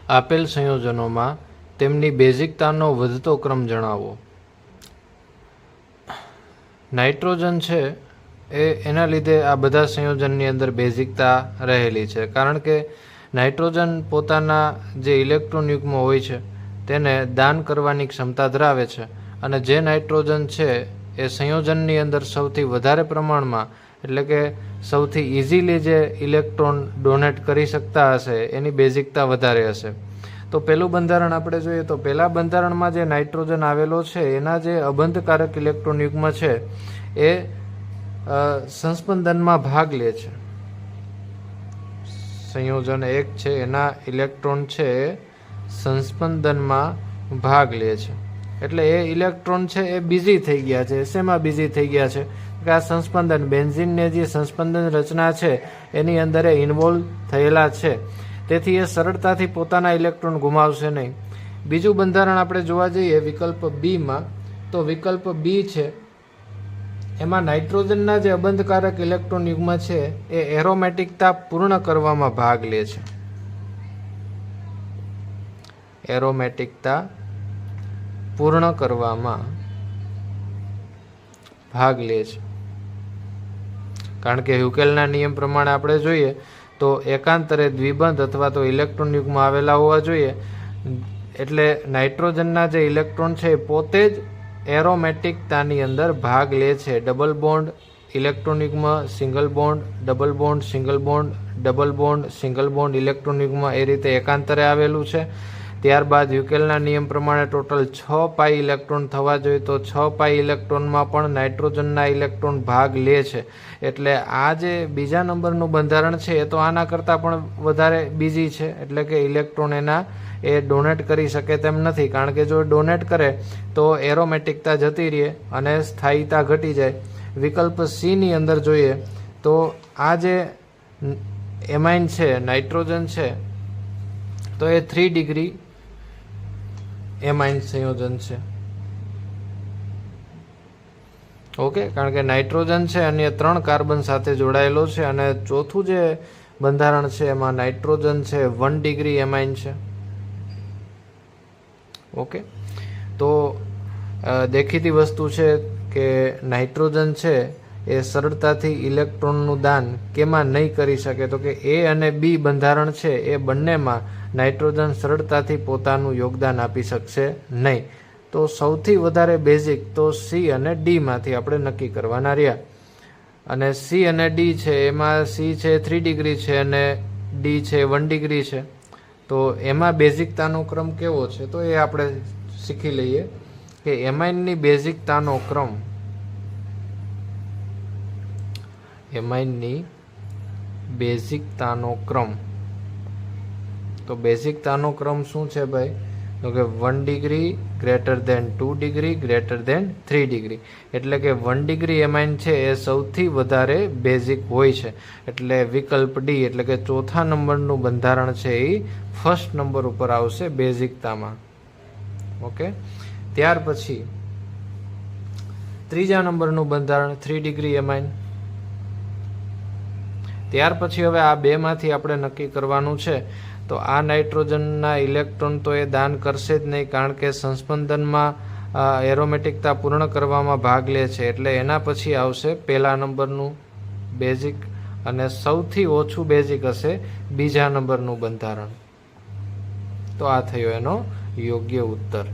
આપેલ સંયોજનોમાં તેમની બેઝિકતાનો વધતો ક્રમ જણાવો. નાઇટ્રોજન છે એના લીધે આ બધા સંયોજનની અંદર બેઝિકતા રહેલી છે, કારણ કે નાઇટ્રોજન પોતાના જે ઇલેક્ટ્રોન યુગ્મ હોય છે તેને દાન કરવાની ક્ષમતા ધરાવે છે, અને જે નાઇટ્રોજન છે એ સંયોજનની અંદર સૌથી વધારે પ્રમાણમાં, એટલે કે સૌથી ઇઝીલી જે ઇલેક્ટ્રોન ડોનેટ કરી શકતા હશે એની બેઝિકતા વધારે હશે. તો પહેલું બંધારણ આપણે જોઈએ તો પહેલા બંધારણમાં જે નાઇટ્રોજન આવેલો છે એના જે અબંધકારક ઇલેક્ટ્રોન યુગ્મ છે એ સંસ્પંદનમાં ભાગ લે છે. સંયોજન 1 છે એના ઇલેક્ટ્રોન છે એ સંસ્પંદનમાં ભાગ લે છે, એટલે એ ઇલેક્ટ્રોન છે એ બિઝી થઈ ગયા છે. શેમાં બિઝી થઈ ગયા છે કે આ સંસ્પંદન, બેન્ઝીનની જે સંસ્પંદન રચના છે એની અંદર એ ઇન્વોલ્વ થયેલા છે, તેથી એ સરળતાથી પોતાના ઇલેક્ટ્રોન ગુમાવશે નહીં. બીજું બંધારણ આપણે જોવા જઈએ વિકલ્પ બીમાં, તો વિકલ્પ બી છે એમાં નાઇટ્રોજનના જે અબંધકારક ઇલેક્ટ્રોન યુગ્મ છે એ એરોમેટિકતા પૂર્ણ કરવામાં ભાગ લે છે. એરોમેટિકતા પૂર્ણ કરવામાં ભાગ લે છે, કારણ કે હ્યુકેલના નિયમ પ્રમાણે આપણે જોઈએ તો એકાંતરે દ્વિબંધ અથવા તો ઇલેક્ટ્રોન યુગ્મ આવેલા હોવા જોઈએ, એટલે નાઇટ્રોજનના જે ઇલેક્ટ્રોન છે એ પોતે જ એરોમેટિકતાની અંદર ભાગ લે છે. ડબલ બોન્ડ ઇલેક્ટ્રોન યુગ્મ, single bond, double bond, single bond, double bond, single bond electron યુગ્મ એ રીતે એકાંતરે આવેલું છે. ત્યારબાદ હ્યુકેલના નિયમ પ્રમાણે ટોટલ 6 પાઈ ઇલેક્ટ્રોન થવા જોઈએ, તો 6 પાઈ ઇલેક્ટ્રોનમાં પણ નાઇટ્રોજનના ઇલેક્ટ્રોન ભાગ લે છે. એટલે આ જે બીજા નંબરનું બંધારણ છે એ તો આના કરતાં પણ વધારે બીજી છે, એટલે કે ઇલેક્ટ્રોન એના એ ડોનેટ કરી શકે તેમ નથી, કારણ કે જો ડોનેટ કરે તો એરોમેટિકતા જતી રહે અને સ્થાયીતા ઘટી જાય. વિકલ્પ સીની અંદર જોઈએ તો આ જે એમાઇન છે, નાઇટ્રોજન છે, તો એ 3 ડિગ્રી એમાઇન સંયોજન છે. ઓકે, કારણ કે નાઇટ્રોજન છે અન્ય 3 કાર્બન સાથે જોડાયેલો છે, અને ચોથું જે બંધારણ છે એમાં નાઇટ્રોજન છે 1 ડિગ્રી એમાઇન છે. ઓકે, તો દેખીતી વસ્તુ છે કે નાઇટ્રોજન છે એ સરળતાથી ઇલેક્ટ્રોનનું દાન કેમાં નહીં કરી શકે, તો કે એ અને બી બંધારણ છે એ બંનેમાં નાઇટ્રોજન સરળતાથી પોતાનું યોગદાન આપી શકશે નહીં. તો સૌથી વધારે બેઝિક તો સી અને ડીમાંથી આપણે નક્કી કરવાના રહ્યા, અને સી અને ડી છે એમાં સી છે 3 ડિગ્રી છે અને ડી છે 1 ડિગ્રી છે. તો એમાં બેઝિકતાનો ક્રમ કેવો છે તો એ આપણે શીખી લઈએ કે એમાઇનની બેઝિકતાનો ક્રમ, એમાઇનની બેઝિકતાનો ક્રમ, તો બેઝિકતાનો ક્રમ શું છે ભાઈ, તો કે 1 degree greater than 2 degree greater than 3 degree, એટલે કે 1 ડિગ્રી એમાઇન છે એ સૌથી વધારે બેઝિક હોય છે. એટલે વિકલ્પ ડી એટલે કે ચોથા નંબરનું બંધારણ છે એ ફર્સ્ટ નંબર ઉપર આવશે બેઝિકતામાં. ઓકે, ત્યાર પછી ત્રીજા નંબરનું બંધારણ 3 ડિગ્રી એમાઇન. ત્યાર પછી હવે આ બેમાંથી આપણે નક્કી કરવાનું છે, તો આ નાઇટ્રોજનના ઇલેક્ટ્રોન તો એ દાન કરશે જ નહીં, કારણ કે સંસ્પંદનમાં એરોમેટિકતા પૂર્ણ કરવામાં ભાગ લે છે. એટલે એના પછી આવશે પહેલા નંબરનું બેઝિક, અને સૌથી ઓછું બેઝિક હશે બીજા નંબરનું બંધારણ. તો આ થયો એનો યોગ્ય ઉત્તર.